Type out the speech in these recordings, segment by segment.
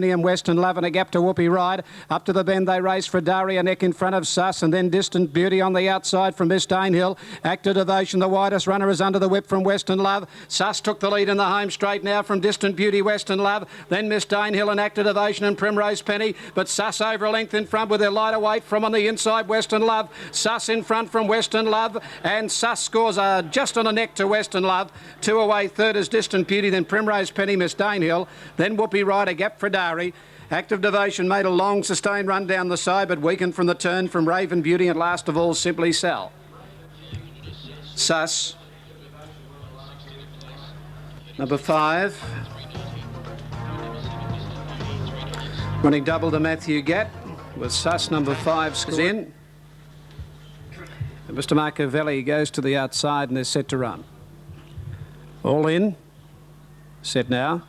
And Western Love and a gap to Whoopie Ride. Up to the bend they race for Daria, neck in front of Suss, and then Distant Beauty on the outside from Miss Danehill. Active Devotion, the widest runner, is under the whip from Western Love. Suss took the lead in the home straight now from Distant Beauty, Western Love. Then Miss Danehill and Active Devotion and Primrose Penny. But Suss over a length in front with their lighter weight from on the inside, Western Love. Suss in front from Western Love, and Suss scores just on a neck to Western Love. 2 away, third is Distant Beauty, then Primrose Penny, Miss Danehill, then Whoopie Ride, a gap for Dari. Active Devotion made a long sustained run down the side, but weakened from the turn from Raven Beauty, and last of all Simply Sal. Suss, number 5. Running double to Matthew Gatt with Suss number 5 scores in. And Mr. Marcovelli goes to the outside and is set to run. All in. Set now.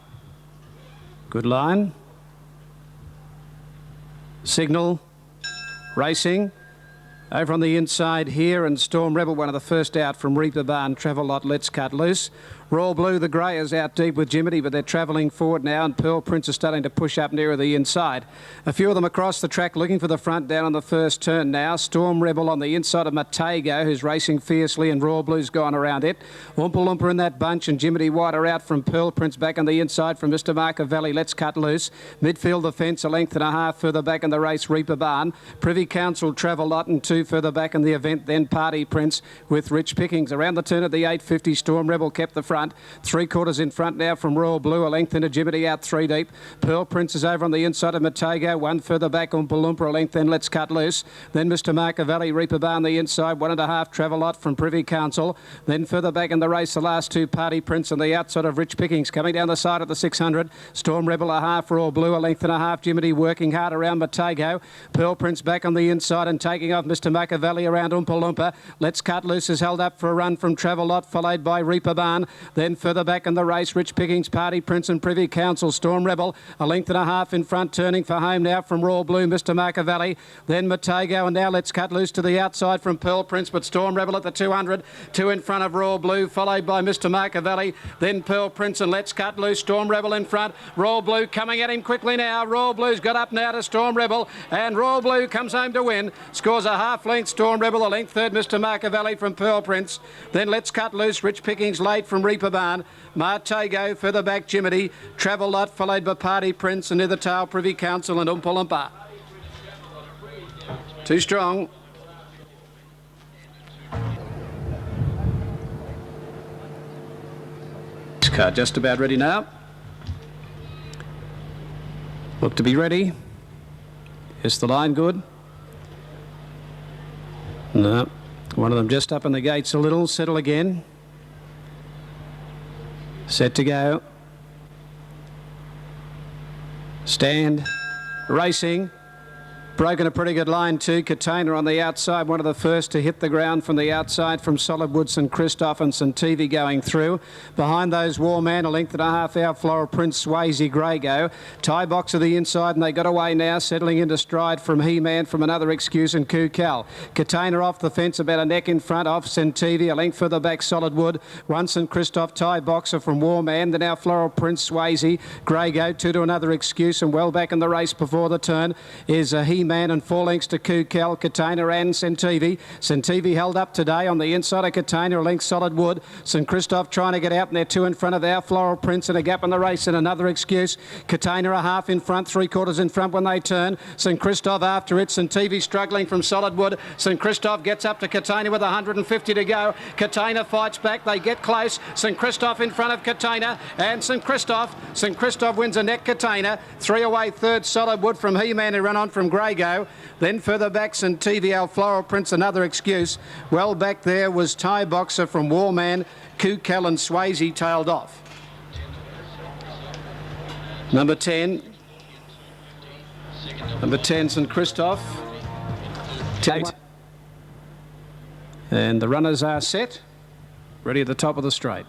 Good line. Signal. Racing. Over on the inside here, and Storm Rebel, one of the first out from Reaper Barn. Travel Lot, Let's Cut Loose. Royal Blue, the grey, is out deep with Jiminy, but they're travelling forward now, and Pearl Prince is starting to push up nearer the inside. A few of them across the track looking for the front down on the first turn now. Storm Rebel on the inside of Matego, who's racing fiercely, and Royal Blue's gone around it. Oompa Loompa in that bunch, and Jiminy White are out from Pearl Prince back on the inside from Mr. Marcovelli. Let's Cut Loose. Midfield the fence, a length and a half further back in the race, Reaper Barn. Privy Council, Travel Lot, and 2 further back in the event, then Party Prince with Rich Pickings. Around the turn of the 850, Storm Rebel kept the front. 3/4 in front now from Royal Blue, a length into Jiminy out 3 deep. Pearl Prince is over on the inside of Matego, 1 further back, Oompa Loompa, a length, then Let's Cut Loose. Then Mr. Marcovelli, Reaper Barn the inside, 1.5 Travel Lot from Privy Council. Then further back in the race, the last 2, Party Prince on the outside of Rich Pickings. Coming down the side of the 600, Storm Rebel a half, Royal Blue, a length and a half, Jiminy working hard around Matego. Pearl Prince back on the inside and taking off Mr. Marcovelli around Oompa Loompa. Let's Cut Loose is held up for a run from Travel Lot, followed by Reaper Barn. Then further back in the race, Rich Pickings, Party Prince and Privy Council. Storm Rebel, a length and a half in front, turning for home now from Royal Blue, Mr. Marcovelli. Then Matego, and now Let's Cut Loose to the outside from Pearl Prince, but Storm Rebel at the 200, 2 in front of Royal Blue, followed by Mr. Marcovelli. Then Pearl Prince and Let's Cut Loose. Storm Rebel in front. Royal Blue coming at him quickly now. Royal Blue's got up now to Storm Rebel, and Royal Blue comes home to win. Scores a half length. Storm Rebel, a length third, Mr. Marcovelli from Pearl Prince. Then Let's Cut Loose, Rich Pickings late from Reaper Barn. Matego further back, Jiminy. Travel Lot followed by Party Prince, and near the tail Privy Council and Oompa Loompa. Too strong. This car just about ready now. Look to be ready. Is the line good? No. One of them just up in the gates a little. Settle again. Set to go. Stand. Racing. Broken a pretty good line too. Katana on the outside, one of the first to hit the ground from the outside from Solidwood, St Christoph and St TV going through. Behind those, Warman, a length and a half out, Floral Prince, Swayze, Greygo. Tie box of the inside, and they got away now, settling into stride from He-Man from Another Excuse and Kukal. Katana off the fence, about a neck in front, off St TV, a length further back, Solidwood. 1 St Christoph, tie boxer from Warman. Then now Floral Prince, Swayze, Greygo, 2 to Another Excuse, and well back in the race before the turn is He-Man and 4 lengths to Kukal, Katana and Centivi. Centivi held up today on the inside of Katana, a length Solidwood. St Christoph trying to get out, and they're 2 in front of our Floral Prince, and a gap in the race and Another Excuse. Katana a half in front, 3/4 in front when they turn. St Christoph after it. Centivi struggling from Solidwood. St Christoph gets up to Katana with 150 to go. Katana fights back, they get close. St Christoph in front of Katana, and St Christoph wins a neck. Katana 3 away, third Solidwood from He-Man, who run on from Greygo. Then further back, St TVL, Floral Prince, Another Excuse. Well back there was Tie Boxer from Warman, Kukal and Swayze tailed off. Number 10, St Christoph. 8. And the runners are set, ready at the top of the straight.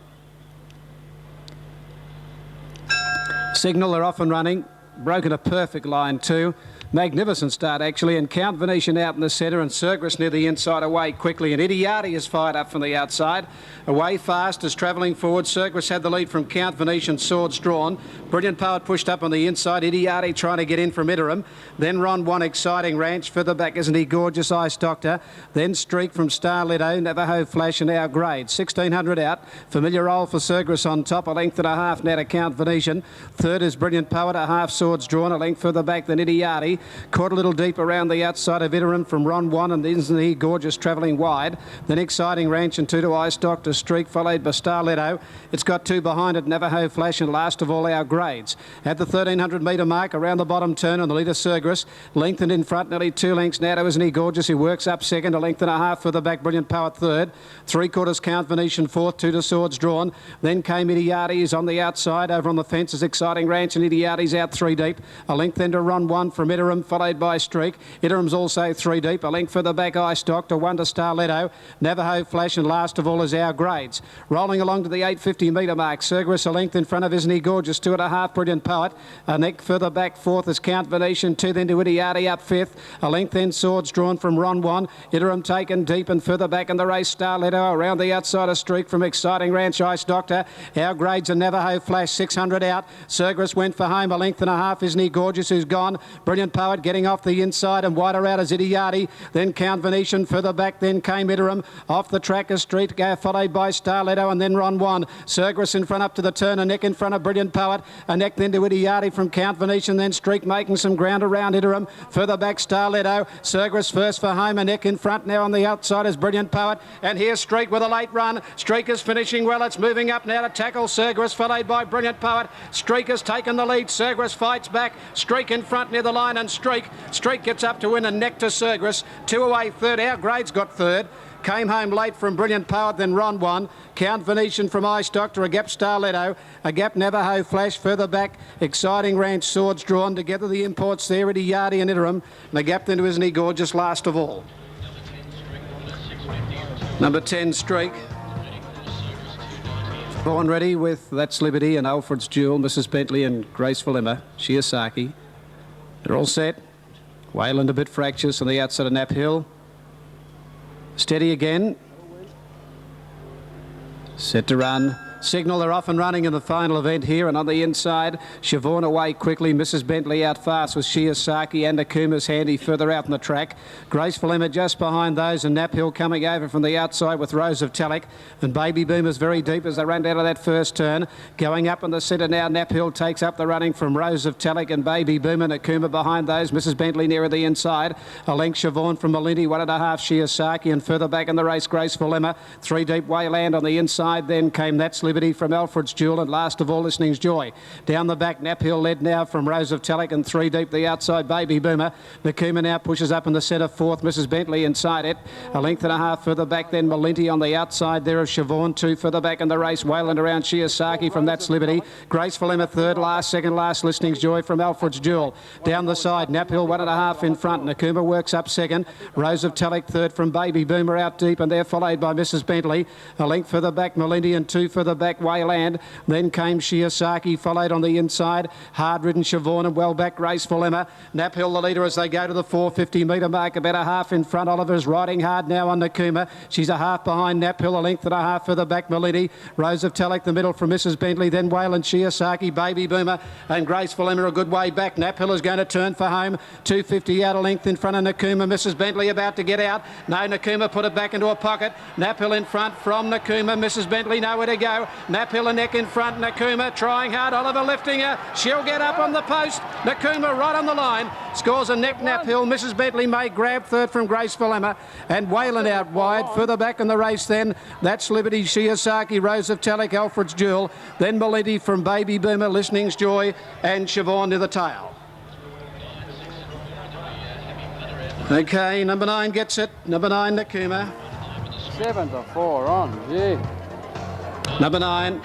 Signal, they're off and running. broken a perfect line too. Magnificent start, actually, and Count Venetian out in the centre and Cerberus near the inside away quickly. And Idiati is fired up from the outside. Away fast is travelling forward. Cerberus had the lead from Count Venetian, swords drawn. Brilliant Poet pushed up on the inside. Idiati trying to get in from Iterum. Then Ron One, Exciting Ranch. Further back, Isn't He Gorgeous, Ice Doctor. Then Streak from Starletto, Navajo Flash and Our Grade. 1600 out. Familiar Role for Cerberus on top. A length and a half now to Count Venetian. Third is Brilliant Poet, a half, swords drawn. A length further back than Idiati. Caught a little deep around the outside of Iterum from Ron One, and Isn't He Gorgeous travelling wide. Then Exciting Ranch and two to Ice Doctor. Streak followed by Starletto. It's got two behind it, Navajo Flash, and last of all Our Grades. At the 1300 metre mark, around the bottom turn on the leader Cerberus. Lengthened in front, nearly 2 lengths now to Isn't He Gorgeous, who works up second. A length and a half for the back, Brilliant Poet third. 3/4 Count Venetian fourth, two to Swords Drawn. Then came Idiati, who's on the outside. Over on the fence is Exciting Ranch, and Idiati's out 3 deep. A length then to Ron One from Iterum, followed by Streak. Iterum's also 3 deep. A length further back, Ice Doctor, 1 to Starletto. Navajo Flash, and last of all is Our Grades. Rolling along to the 850 metre mark. Cerberus a length in front of Isn't He Gorgeous, 2.5 Brilliant Poet. A neck further back, fourth is Count Venetian, 2 then to Idiati up fifth. A length then Swords Drawn from Ron One. Iterum taken deep and further back in the race. Starletto around the outside of Streak from Exciting Ranch, Ice Doctor. Our Grades and Navajo Flash, 600 out. Cerberus went for home, a length and a half. Isn't He Gorgeous, who's gone. Brilliant Poet getting off the inside and wider out as Idiati. Then Count Venetian further back, then came Iterum. Off the track is Street, followed by Starletto and then Ron One. Cerberus in front up to the turn, a neck in front of Brilliant Poet. A neck then to Idiati from Count Venetian, then Streak making some ground around Iterum. Further back Starletto. Cerberus first for home, a neck in front now on the outside is Brilliant Poet. And here's Streak with a late run. Streak is finishing well. It's moving up now to tackle Cerberus, followed by Brilliant Poet. Streak has taken the lead. Cerberus fights back. Streak in front near the line, and Streak gets up to win a neck to Cerberus. 2 away third. Our Grades got third. Came home late from Brilliant Poet, then Ron One. Count Venetian from Ice Doctor, a gap Starletto, a gap Navajo Flash, further back Exciting Ranch, Swords Drawn. Together the imports there, Idiati and Iterum. And a gap then to Isn't He Gorgeous, last of all. Number 10, Streak. Born ready with That's Liberty and Alfred's Jewel, Mrs. Bentley and Graceful Emma, Shiosaki. They're all set. Wayland a bit fractious on the outside of Nap Hill. Steady again. Set to run. Signal, they're off and running in the final event here, and on the inside, Siobhan away quickly. Mrs. Bentley out fast with Shiosaki and Akuma's handy further out in the track. Graceful Emma just behind those, and Nap Hill coming over from the outside with Rose of Talek. And Baby Boomers very deep as they run down to that first turn. Going up in the centre now, Nap Hill takes up the running from Rose of Talek and Baby Boomer. And Akuma behind those, Mrs. Bentley nearer the inside. A length Siobhan from Malindi, 1.5 Shiosaki, and further back in the race, Graceful Emma. 3 deep Wayland on the inside, then came That's Liberty from Alfred's Jewel, and last of all Listening's Joy. Down the back, Nap Hill led now from Rose of Talek, and 3 deep the outside, Baby Boomer. Nakuma now pushes up in the centre, fourth, Mrs. Bentley inside it. A length and a half further back, then Malinti on the outside there of Siobhan, 2 further back in the race, Wayland around Shiosaki from That's Liberty. Graceful Emma third, second last, Listening's Joy from Alfred's Jewel. Down the side, Nap Hill 1.5 in front, Nakuma works up second. Rose of Talek third from Baby Boomer out deep, and they're followed by Mrs. Bentley. A length further back, Malinti, and 2 further back, Wayland. Then came Shiosaki, followed on the inside. Hard-ridden Siobhan and well back, Graceful Emma. Nap Hill the leader as they go to the 450 metre mark, about a half in front. Oliver's riding hard now on Nakuma. She's a half behind Nap Hill, a length and a half further back, Malini. Rose of Talek the middle from Mrs. Bentley, then Wayland, Shiosaki, Baby Boomer and Graceful Emma a good way back. Nap Hill is going to turn for home. 250 out a length in front of Nakuma. Mrs. Bentley about to get out. No, Nakuma put it back into a pocket. Nap Hill in front from Nakuma. Mrs. Bentley nowhere to go. Nap Hill a neck in front. Nakuma trying hard. Oliver lifting her. She'll get up on the post. Nakuma right on the line. Scores a neck, Nap Hill. Mrs. Bentley may grab third from Graceful Emma. And Wayland out wide. Further back in the race then. That's Liberty, Shiosaki, Rose of Talek, Alfred's Jewel. Then Maliti from Baby Boomer, Listening's Joy and Siobhan to the tail. Okay, number 9 gets it. Number 9, Nakuma. 7-4 on, gee. Number 9.